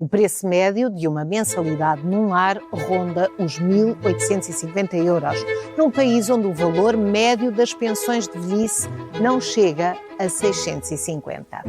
O preço médio de uma mensalidade num lar ronda os 1.850 euros, num país onde o valor médio das pensões de velhice não chega a 650.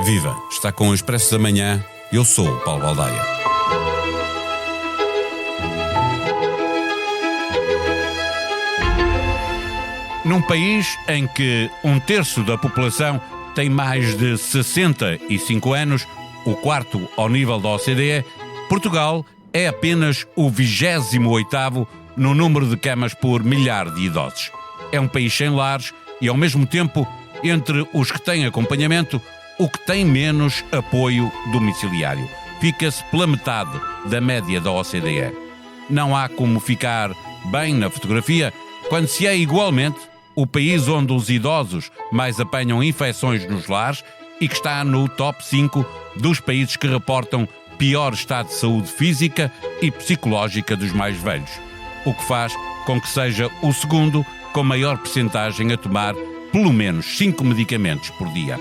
Viva! Está com o Expresso da Manhã. Eu sou o Paulo Baldaia. Num país em que 1/3 da população tem mais de 65 anos, o quarto ao nível da OCDE, Portugal é apenas o 28º no número de camas por milhar de idosos. É um país sem lares e, ao mesmo tempo, entre os que têm acompanhamento, o que tem menos apoio domiciliário. Fica-se pela metade da média da OCDE. Não há como ficar bem na fotografia quando se é igualmente o país onde os idosos mais apanham infecções nos lares e que está no top 5 dos países que reportam pior estado de saúde física e psicológica dos mais velhos, o que faz com que seja o segundo com maior percentagem a tomar pelo menos 5 medicamentos por dia.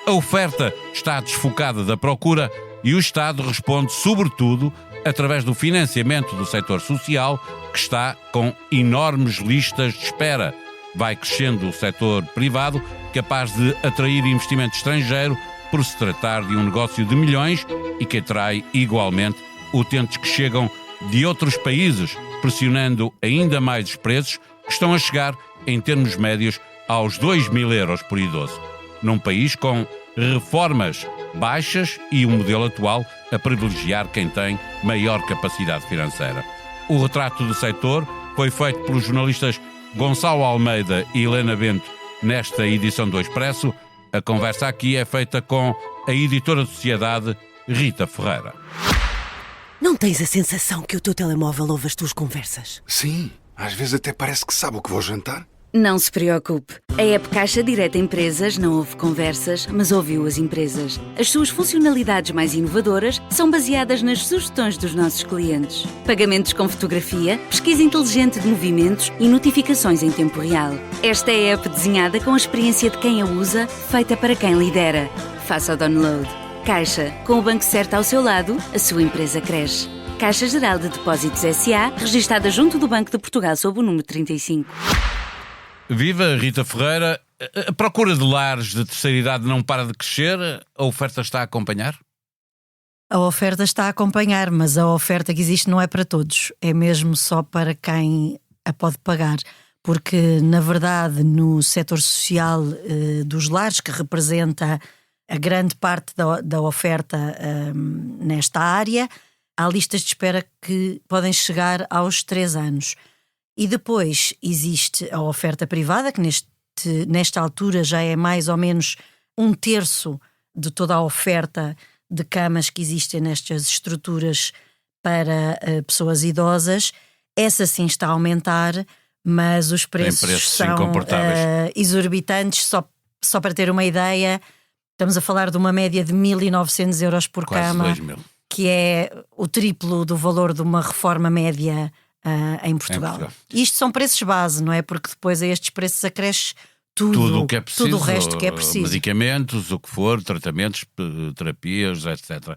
A oferta está desfocada da procura e o Estado responde sobretudo através do financiamento do setor social, que está com enormes listas de espera. Vai crescendo o setor privado, capaz de atrair investimento estrangeiro por se tratar de um negócio de milhões e que atrai igualmente utentes que chegam de outros países, pressionando ainda mais os preços, que estão a chegar, em termos médios, aos 2.000 euros por idoso. Num país com reformas baixas e um modelo atual a privilegiar quem tem maior capacidade financeira. O retrato do setor foi feito pelos jornalistas Gonçalo Almeida e Helena Bento nesta edição do Expresso. A conversa aqui é feita com a editora de sociedade Rita Ferreira. Não tens a sensação que o teu telemóvel ouve as tuas conversas? Sim, às vezes até parece que sabe o que vou jantar. Não se preocupe. A app Caixa Direta Empresas não ouve conversas, mas ouviu as empresas. As suas funcionalidades mais inovadoras são baseadas nas sugestões dos nossos clientes. Pagamentos com fotografia, pesquisa inteligente de movimentos e notificações em tempo real. Esta é a app desenhada com a experiência de quem a usa, feita para quem lidera. Faça o download. Caixa, com o banco certo ao seu lado, a sua empresa cresce. Caixa Geral de Depósitos S.A., registada junto do Banco de Portugal sob o número 35. Viva Rita Ferreira. A procura de lares de terceira idade não para de crescer? A oferta está a acompanhar? A oferta está a acompanhar, mas a oferta que existe não é para todos. É mesmo só para quem a pode pagar. Porque, na verdade, no setor social dos lares, que representa a grande parte da oferta nesta área, há listas de espera que podem chegar aos 3 anos. E depois existe a oferta privada, que nesta altura já é mais ou menos 1/3 de toda a oferta de camas que existem nestas estruturas para pessoas idosas. Essa sim está a aumentar, mas os preços são exorbitantes. Só para ter uma ideia, estamos a falar de uma média de 1.900 euros por quase cama, 2.000. Que é o triplo do valor de uma reforma média em Portugal. Isto são preços base, não é? Porque depois a estes preços acresce tudo o que é preciso, tudo o resto que é preciso. Medicamentos, o que for, tratamentos, terapias, etc.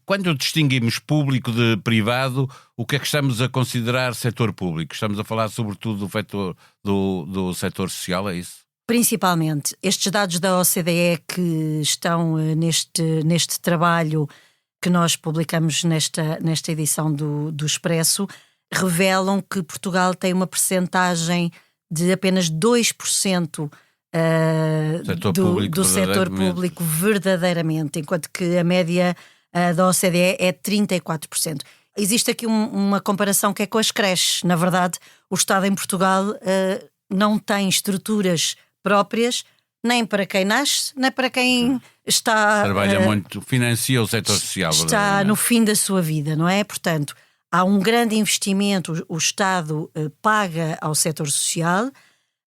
Quando distinguimos público de privado, o que é que estamos a considerar setor público? Estamos a falar sobretudo do setor social, é isso? Principalmente. Estes dados da OCDE que estão neste trabalho que nós publicamos nesta edição do Expresso revelam que Portugal tem uma percentagem de apenas 2% do setor público verdadeiramente, enquanto que a média da OCDE é 34%. Existe aqui uma comparação que é com as creches. Na verdade, o Estado em Portugal não tem estruturas próprias nem para quem nasce, nem para quem está... Trabalha muito, financia o setor social. Está no fim da sua vida, não é? Portanto, há um grande investimento, o Estado paga ao setor social,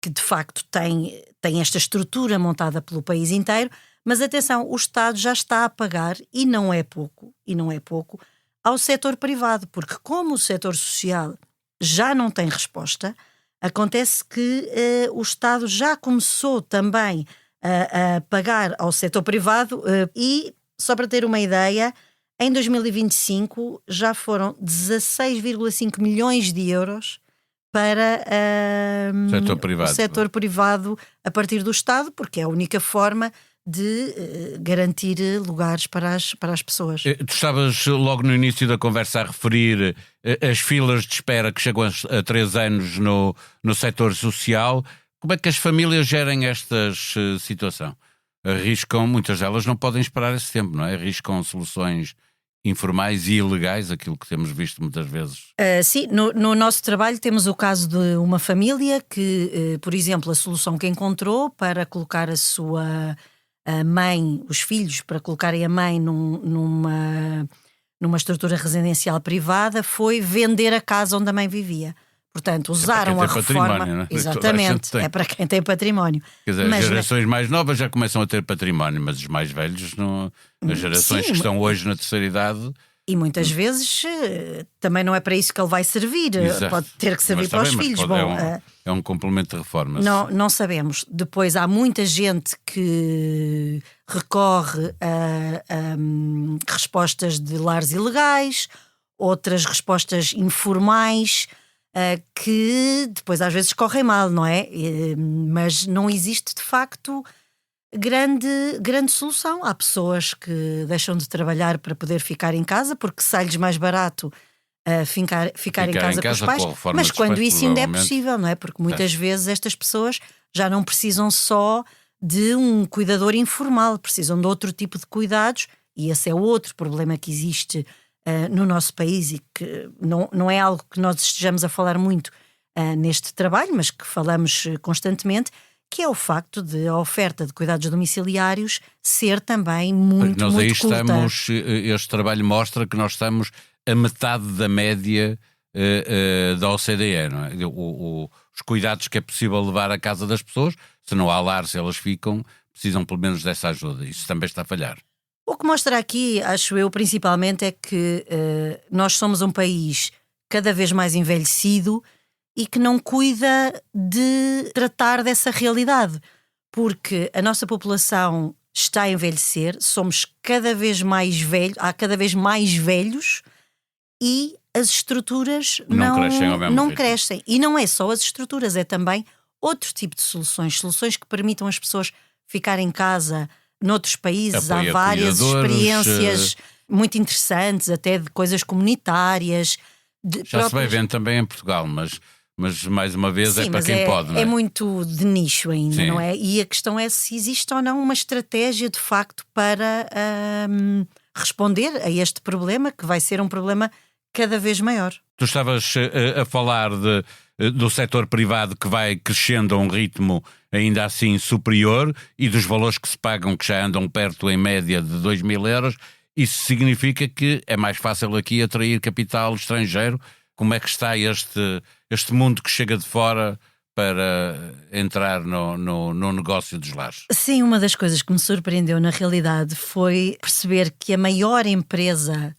que de facto tem esta estrutura montada pelo país inteiro, mas atenção, o Estado já está a pagar, e não é pouco, ao setor privado, porque como o setor social já não tem resposta, acontece que o Estado já começou também a pagar ao setor privado e só para ter uma ideia, em 2025 já foram 16,5 milhões de euros para o setor privado a partir do Estado, porque é a única forma de garantir lugares para as pessoas. Tu estavas logo no início da conversa a referir as filas de espera que chegam a 3 anos no setor social. Como é que as famílias gerem esta situação? Arriscam, muitas delas não podem esperar esse tempo, não é? Arriscam soluções informais e ilegais, aquilo que temos visto muitas vezes. Sim, no nosso trabalho temos o caso de uma família que, por exemplo, a solução que encontrou para colocar a sua mãe, os filhos, para colocarem a mãe numa estrutura residencial privada foi vender a casa onde a mãe vivia. Portanto, usaram a reforma. Não é? Exatamente, é para quem tem património. Quer dizer, as gerações mais novas já começam a ter património, mas os mais velhos, não, as gerações que estão hoje na terceira idade. E muitas vezes também não é para isso que ele vai servir. Exato. Pode ter que servir para os filhos. É um complemento de reforma. Não sabemos. Depois há muita gente que recorre a respostas de lares ilegais, outras respostas informais, que depois às vezes correm mal, não é? Mas não existe de facto grande solução. Há pessoas que deixam de trabalhar para poder ficar em casa porque sai-lhes mais barato ficar em casa com os pais, mas quando isso ainda é possível, não é? Porque muitas vezes estas pessoas já não precisam só de um cuidador informal, precisam de outro tipo de cuidados, e esse é outro problema que existe no nosso país e que não é algo que nós estejamos a falar muito neste trabalho, mas que falamos constantemente, que é o facto de a oferta de cuidados domiciliários ser também muito curta. Nós aí estamos, este trabalho mostra que nós estamos a metade da média da OCDE, não é? Os cuidados que é possível levar à casa das pessoas, se não há lar, se elas ficam, precisam pelo menos dessa ajuda. Isso também está a falhar. O que mostra aqui, acho eu, principalmente é que nós somos um país cada vez mais envelhecido e que não cuida de tratar dessa realidade, porque a nossa população está a envelhecer, somos cada vez mais velhos, há cada vez mais velhos e as estruturas não crescem. E não é só as estruturas, é também outro tipo de soluções que permitam as pessoas ficarem em casa. Noutros países há várias experiências muito interessantes, até de coisas comunitárias. Já se vai vendo também em Portugal, mas mais uma vez é para quem pode, não é? É muito de nicho ainda, Sim. não é? E a questão é se existe ou não uma estratégia de facto para responder a este problema, que vai ser um problema cada vez maior. Tu estavas a falar do setor privado que vai crescendo a um ritmo ainda assim superior e dos valores que se pagam, que já andam perto em média de 2.000 euros. Isso significa que é mais fácil aqui atrair capital estrangeiro. Como é que está este mundo que chega de fora para entrar no negócio dos lares? Sim, uma das coisas que me surpreendeu na realidade foi perceber que a maior empresa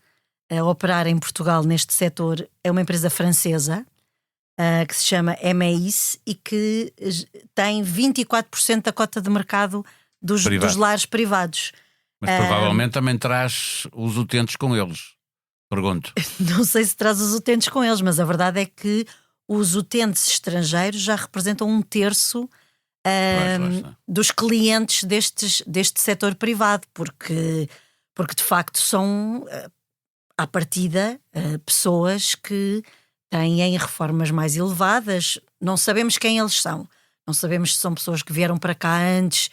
a operar em Portugal neste setor é uma empresa francesa que se chama Emeis e que tem 24% da cota de mercado dos lares privados. Mas provavelmente também traz os utentes com eles. Pergunto. Não sei se traz os utentes com eles, mas a verdade é que os utentes estrangeiros já representam 1/3 dos clientes deste setor privado, porque de facto são, à partida, pessoas que têm reformas mais elevadas. Não sabemos quem eles são. Não sabemos se são pessoas que vieram para cá antes,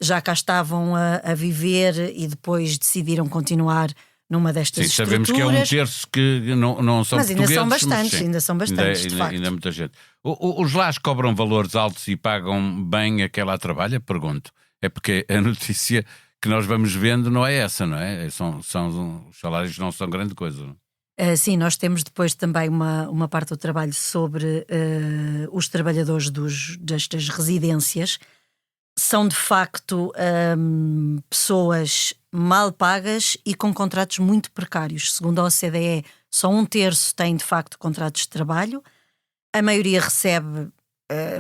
já cá estavam a viver e depois decidiram continuar numa destas estruturas. Sabemos que é 1/3 que não são mas portugueses. Ainda são bastantes, de facto. Ainda muita gente. Os lares cobram valores altos e pagam bem a quem lá trabalha? Pergunto. É porque a notícia que nós vamos vendo não é essa, não é? Os salários não são grande coisa. Não? Sim, nós temos depois também uma parte do trabalho sobre os trabalhadores destas residências. São de facto pessoas mal pagas e com contratos muito precários. Segundo a OCDE, só 1/3 têm de facto contratos de trabalho. A maioria recebe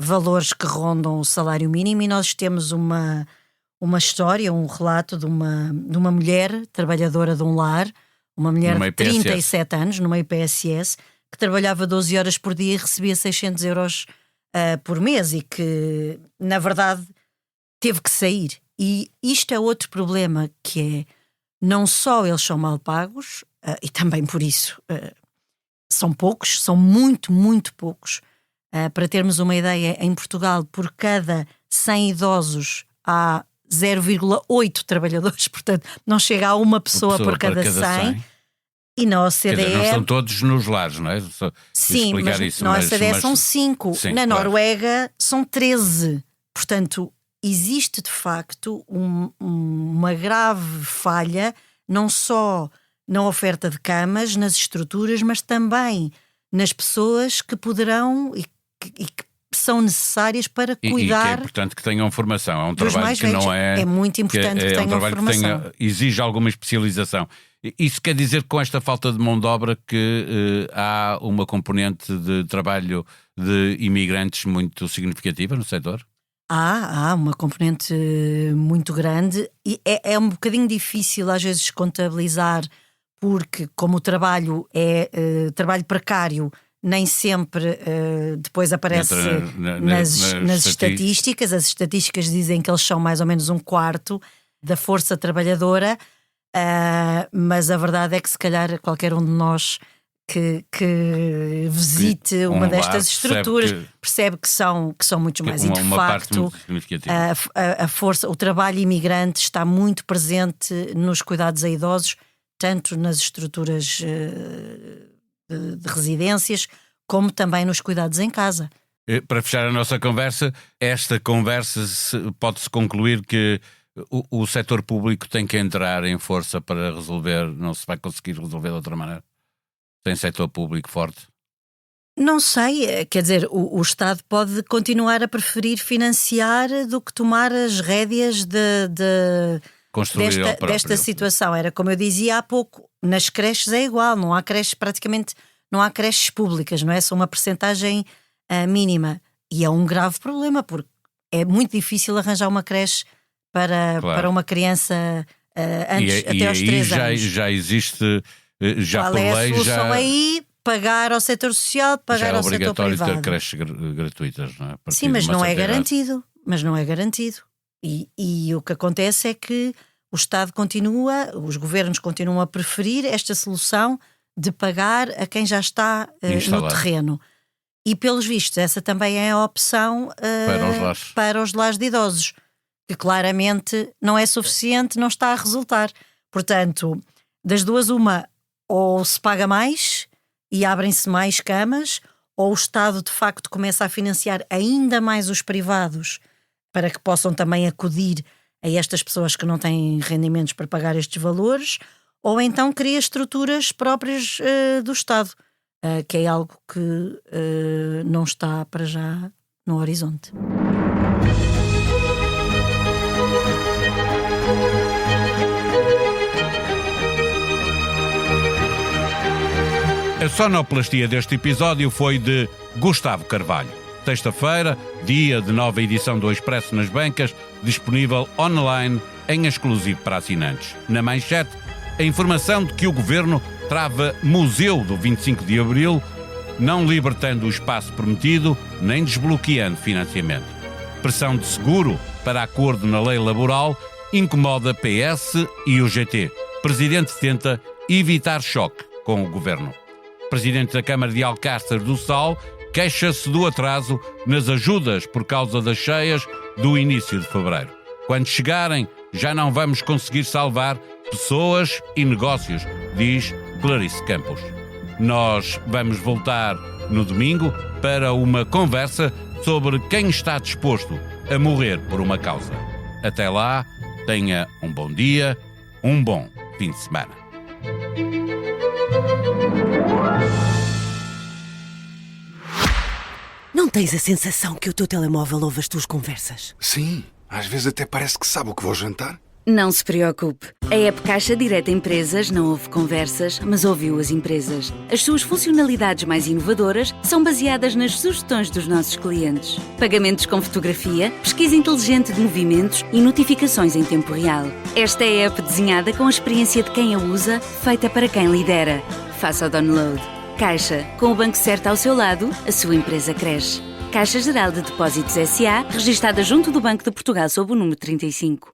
valores que rondam o salário mínimo e nós temos uma uma história, um relato de uma mulher trabalhadora de um lar, uma mulher de 37 anos, numa IPSS, que trabalhava 12 horas por dia e recebia 600 euros por mês e que, na verdade, teve que sair. E isto é outro problema, que é, não só eles são mal pagos, e também por isso são poucos, são muito, muito poucos. Para termos uma ideia, em Portugal, por cada 100 idosos há 0,8 trabalhadores, portanto não chega a uma pessoa por cada 100. E na OCDE... Quer dizer, não estão todos nos lares, não é? Sim, mas na OCDE são 5. Sim, na claro. Noruega são 13. Portanto, existe de facto uma grave falha, não só na oferta de camas, nas estruturas, mas também nas pessoas que poderão e que são necessárias para cuidar. E que é importante que tenham formação. É um trabalho que não é... É muito importante que tenham formação. Exige alguma especialização. Isso quer dizer que com esta falta de mão de obra que há uma componente de trabalho de imigrantes muito significativa no setor? Há uma componente muito grande e é um bocadinho difícil às vezes contabilizar, porque como o trabalho é trabalho precário, nem sempre depois aparece nas estatísticas. As estatísticas dizem que eles são mais ou menos um quarto da força trabalhadora, mas a verdade é que se calhar qualquer um de nós que visite uma destas estruturas percebe que são muitos mais. E de facto a força, o trabalho imigrante está muito presente nos cuidados a idosos, tanto nas estruturas de residências, como também nos cuidados em casa. Para fechar a nossa conversa, esta conversa pode-se concluir que o setor público tem que entrar em força para resolver, não se vai conseguir resolver de outra maneira? Sem setor público forte? Não sei, quer dizer, o Estado pode continuar a preferir financiar do que tomar as rédeas desta situação. Era como eu dizia há pouco, nas creches é igual, não há creches públicas, não é? Só uma percentagem mínima. E é um grave problema, porque é muito difícil arranjar uma creche para uma criança até aos 3 anos. Já existe, já por lei... Qual é a solução aí? Pagar ao setor social, pagar ao setor privado. Já é obrigatório ter creches gratuitas, não é? Sim, mas não é garantido. E o que acontece é que o Estado continua, os governos continuam a preferir esta solução de pagar a quem já está no terreno. E pelos vistos, essa também é a opção para os lares de idosos, que claramente não é suficiente, não está a resultar. Portanto, das duas uma, ou se paga mais e abrem-se mais camas, ou o Estado de facto começa a financiar ainda mais os privados para que possam também acudir a estas pessoas que não têm rendimentos para pagar estes valores, ou então cria estruturas próprias do Estado, que é algo que não está para já no horizonte. A sonoplastia deste episódio foi de Gustavo Carvalho. Sexta-feira, dia de nova edição do Expresso nas Bancas, disponível online em exclusivo para assinantes. Na manchete, a informação de que o Governo trava Museu do 25 de Abril, não libertando o espaço prometido, nem desbloqueando financiamento. Pressão de seguro para acordo na lei laboral incomoda PS e o GT. Presidente tenta evitar choque com o Governo. Presidente da Câmara de Alcácer do Sal queixa-se do atraso nas ajudas por causa das cheias do início de fevereiro. Quando chegarem, já não vamos conseguir salvar pessoas e negócios, diz Clarice Campos. Nós vamos voltar no domingo para uma conversa sobre quem está disposto a morrer por uma causa. Até lá, tenha um bom dia, um bom fim de semana. Não tens a sensação que o teu telemóvel ouve as tuas conversas? Sim, às vezes até parece que sabe o que vou jantar. Não se preocupe. A app Caixa Direta Empresas não ouve conversas, mas ouviu as empresas. As suas funcionalidades mais inovadoras são baseadas nas sugestões dos nossos clientes. Pagamentos com fotografia, pesquisa inteligente de movimentos e notificações em tempo real. Esta é a app desenhada com a experiência de quem a usa, feita para quem lidera. Faça o download. Caixa, com o banco certo ao seu lado, a sua empresa cresce. Caixa Geral de Depósitos S.A., registada junto do Banco de Portugal sob o número 35.